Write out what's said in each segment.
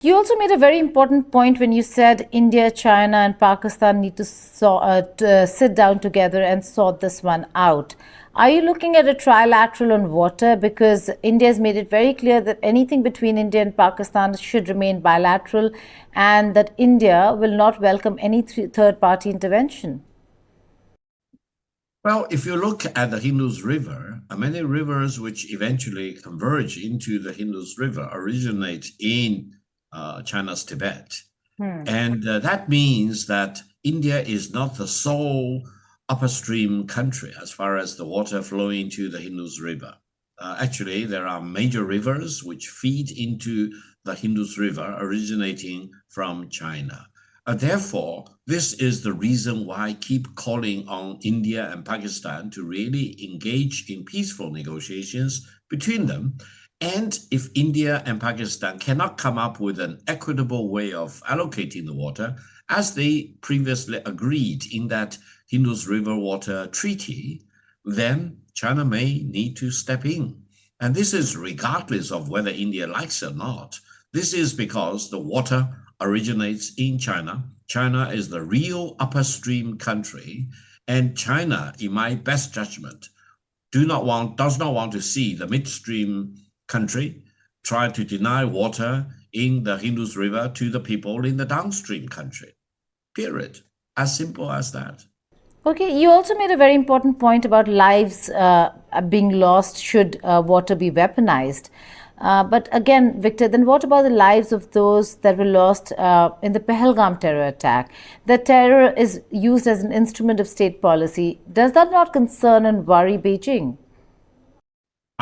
You also made a very important point when you said India, China, and Pakistan need to sit down together and sort this one out. Are you looking at a trilateral on water? Because India has made it very clear that anything between India and Pakistan should remain bilateral and that India will not welcome any third party intervention. Well, if you look at the Indus River, many rivers which eventually converge into the Indus River originate in China's Tibet. And that means that India is not the sole upstream country as far as the water flowing into the Indus River. Actually, there are major rivers which feed into the Indus River originating from China. Therefore, this is the reason why I keep calling on India and Pakistan to really engage in peaceful negotiations between them. And if India and Pakistan cannot come up with an equitable way of allocating the water, as they previously agreed in that Indus River Water Treaty, then China may need to step in. And this is regardless of whether India likes it or not. This is because the water originates in China. China is the real upstream country, and China, in my best judgment, does not want to see the midstream country try to deny water in the Indus River to the people in the downstream country. Period. As simple as that. Okay, you also made a very important point about lives being lost should water be weaponized. But again, Victor, then what about the lives of those that were lost in the Pahalgam terror attack? The terror is used as an instrument of state policy. Does that not concern and worry Beijing?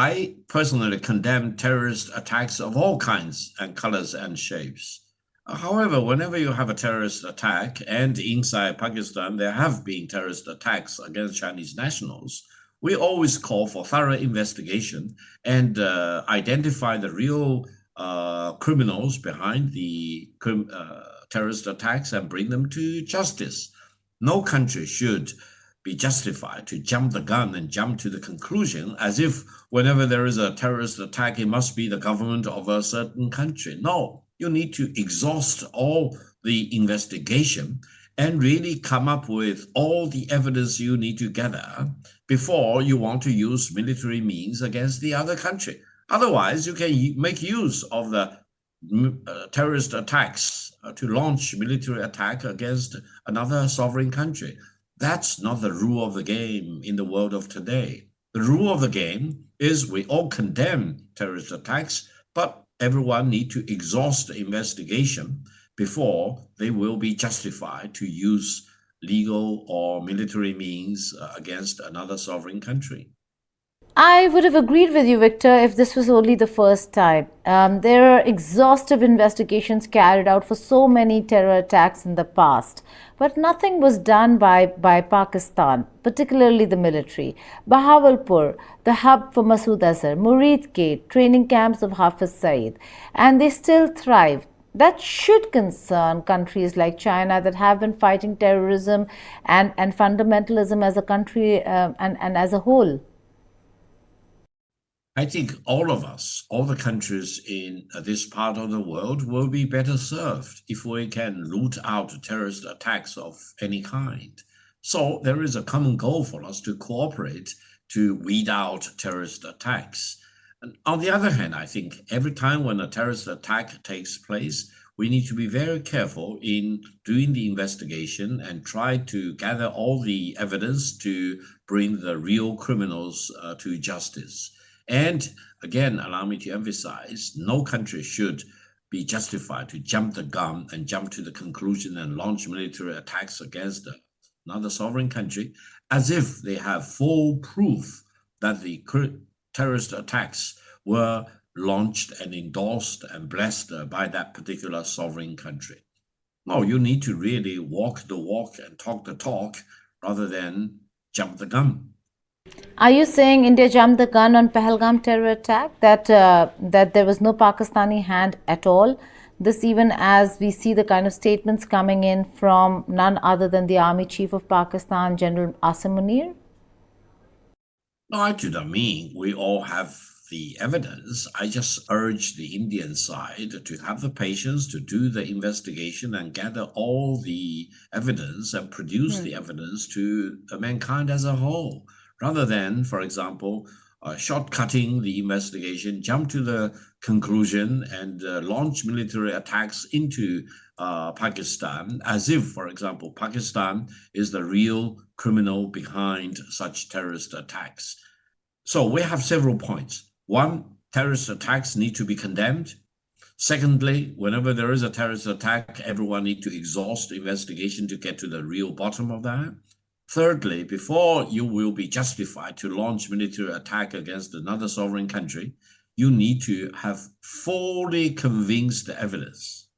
I personally condemn terrorist attacks of all kinds and colors and shapes. However, whenever you have a terrorist attack, and inside Pakistan there have been terrorist attacks against Chinese nationals, we always call for thorough investigation and identify the real criminals behind the terrorist attacks and bring them to justice. No country should be justified to jump the gun and jump to the conclusion as if whenever there is a terrorist attack, it must be the government of a certain country. No, you need to exhaust all the investigation and really come up with all the evidence you need to gather before you want to use military means against the other country. Otherwise, you can make use of the terrorist attacks to launch military attack against another sovereign country. That's not the rule of the game in the world of today. The rule of the game is we all condemn terrorist attacks, but everyone needs to exhaust the investigation before they will be justified to use legal or military means against another sovereign country. I would have agreed with you, Victor, if this was only the first time. There are exhaustive investigations carried out for so many terror attacks in the past, but nothing was done by Pakistan, particularly the military. Bahawalpur, the hub for Masood Azhar, Murid Gate, training camps of Hafiz Saeed, and they still thrive. That should concern countries like China that have been fighting terrorism and fundamentalism as a country and as a whole. I think all of us, all the countries in this part of the world, will be better served if we can root out terrorist attacks of any kind. So there is a common goal for us to cooperate to weed out terrorist attacks. And on the other hand, I think every time when a terrorist attack takes place, we need to be very careful in doing the investigation and try to gather all the evidence to bring the real criminals to justice. And again, allow me to emphasize, no country should be justified to jump the gun and jump to the conclusion and launch military attacks against another sovereign country as if they have full proof that the terrorist attacks were launched and endorsed and blessed by that particular sovereign country. No, you need to really walk the walk and talk the talk rather than jump the gun. Are you saying India jumped the gun on Pahalgam terror attack? That there was no Pakistani hand at all? This even as we see the kind of statements coming in from none other than the Army Chief of Pakistan, General Asim Munir? No, I do not mean we all have the evidence, I just urge the Indian side to have the patience to do the investigation and gather all the evidence and produce the evidence to mankind as a whole, rather than, for example, shortcutting the investigation, jump to the conclusion and launch military attacks into Pakistan, as if, for example, Pakistan is the real criminal behind such terrorist attacks. So we have several points. One, terrorist attacks need to be condemned. Secondly, whenever there is a terrorist attack, everyone needs to exhaust the investigation to get to the real bottom of that. Thirdly, before you will be justified to launch military attack against another sovereign country, you need to have fully convinced evidence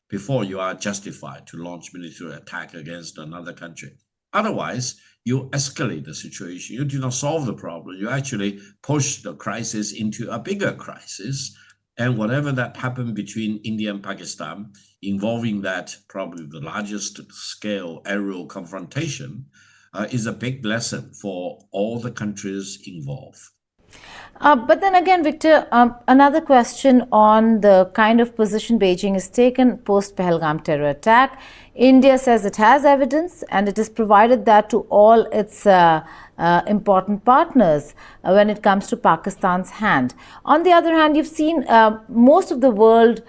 before you are justified to launch military attack against another country. Otherwise, you escalate the situation. You do not solve the problem. You actually push the crisis into a bigger crisis. And whatever that happened between India and Pakistan, involving that probably the largest scale aerial confrontation, is a big lesson for all the countries involved. But then again, Victor, another question on the kind of position Beijing has taken post Pahalgam terror attack. India says it has evidence and it has provided that to all its important partners when it comes to Pakistan's hand. On the other hand, you've seen most of the world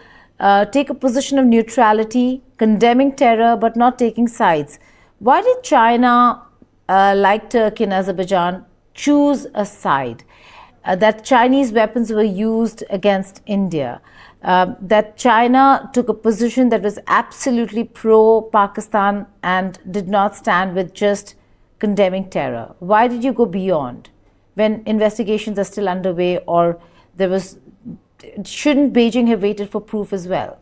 take a position of neutrality, condemning terror but not taking sides. Why did China, like Turkey and Azerbaijan, choose a side? That Chinese weapons were used against India, that China took a position that was absolutely pro-Pakistan and did not stand with just condemning terror. Why did you go beyond when investigations are still underway, or shouldn't Beijing have waited for proof as well?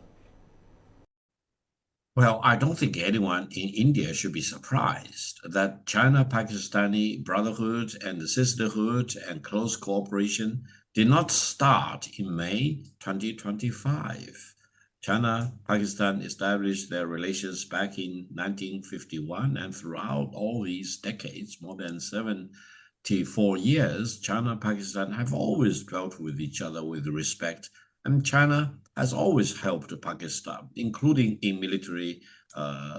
Well, I don't think anyone in India should be surprised that China-Pakistani brotherhood and sisterhood and close cooperation did not start in May 2025. China-Pakistan established their relations back in 1951, and throughout all these decades, more than 74 years, China-Pakistan have always dealt with each other with respect, and China has always helped Pakistan, including in military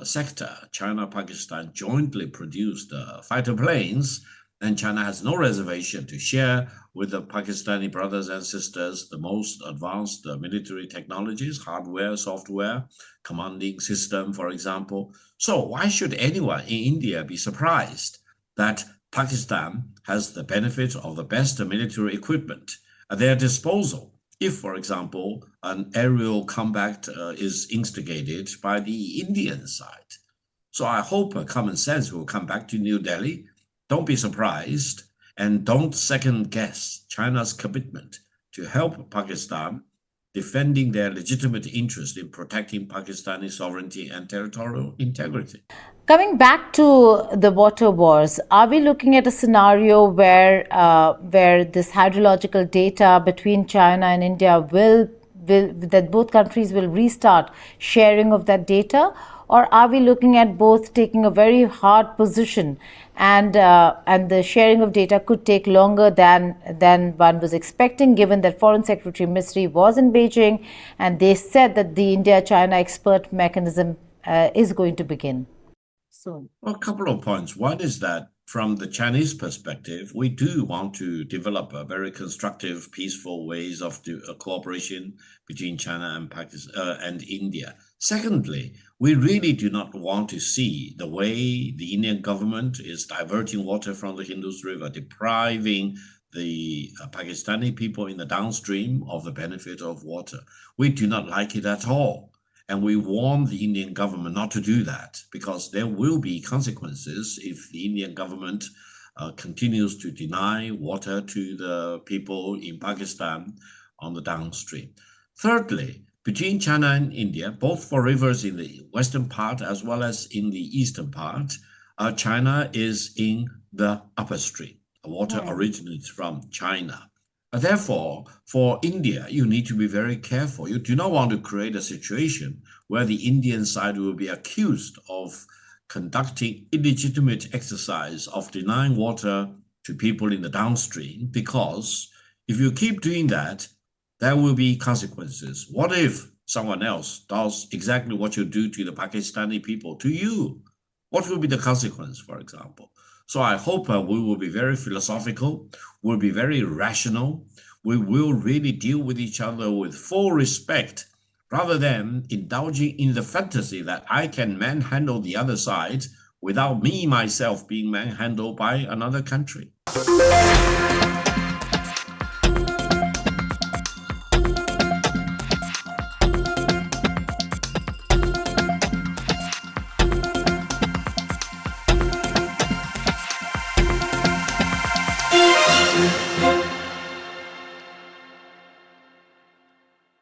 sector. China-Pakistan jointly produced fighter planes, and China has no reservation to share with the Pakistani brothers and sisters the most advanced military technologies, hardware, software, commanding system, for example. So why should anyone in India be surprised that Pakistan has the benefit of the best military equipment at their disposal if, for example, an aerial combat is instigated by the Indian side? So I hope common sense will come back to New Delhi. Don't be surprised, and don't second guess China's commitment to help Pakistan defending their legitimate interest in protecting Pakistani sovereignty and territorial integrity. Coming back to the water wars, are we looking at a scenario where this hydrological data between China and India that both countries will restart sharing of that data? Or are we looking at both taking a very hard position and the sharing of data could take longer than one was expecting, given that Foreign Secretary Misri was in Beijing and they said that the India-China expert mechanism is going to begin soon? Well, a couple of points. One is that from the Chinese perspective, we do want to develop a very constructive, peaceful ways of cooperation between China and Pakistan and India. Secondly, we really do not want to see the way the Indian government is diverting water from the Indus River, depriving the Pakistani people in the downstream of the benefit of water. We do not like it at all. And we warn the Indian government not to do that, because there will be consequences if the Indian government continues to deny water to the people in Pakistan on the downstream. Thirdly, between China and India, both for rivers in the western part as well as in the eastern part, China is in the upper stream. Water originates from China. Therefore, for India, you need to be very careful. You do not want to create a situation where the Indian side will be accused of conducting illegitimate exercise of denying water to people in the downstream, because If you keep doing that, there will be consequences. What if someone else does exactly what you do to the Pakistani people, to you? What will be the consequence, for example? So I hope we will be very philosophical, we'll be very rational, we will really deal with each other with full respect, rather than indulging in the fantasy that I can manhandle the other side without me myself being manhandled by another country.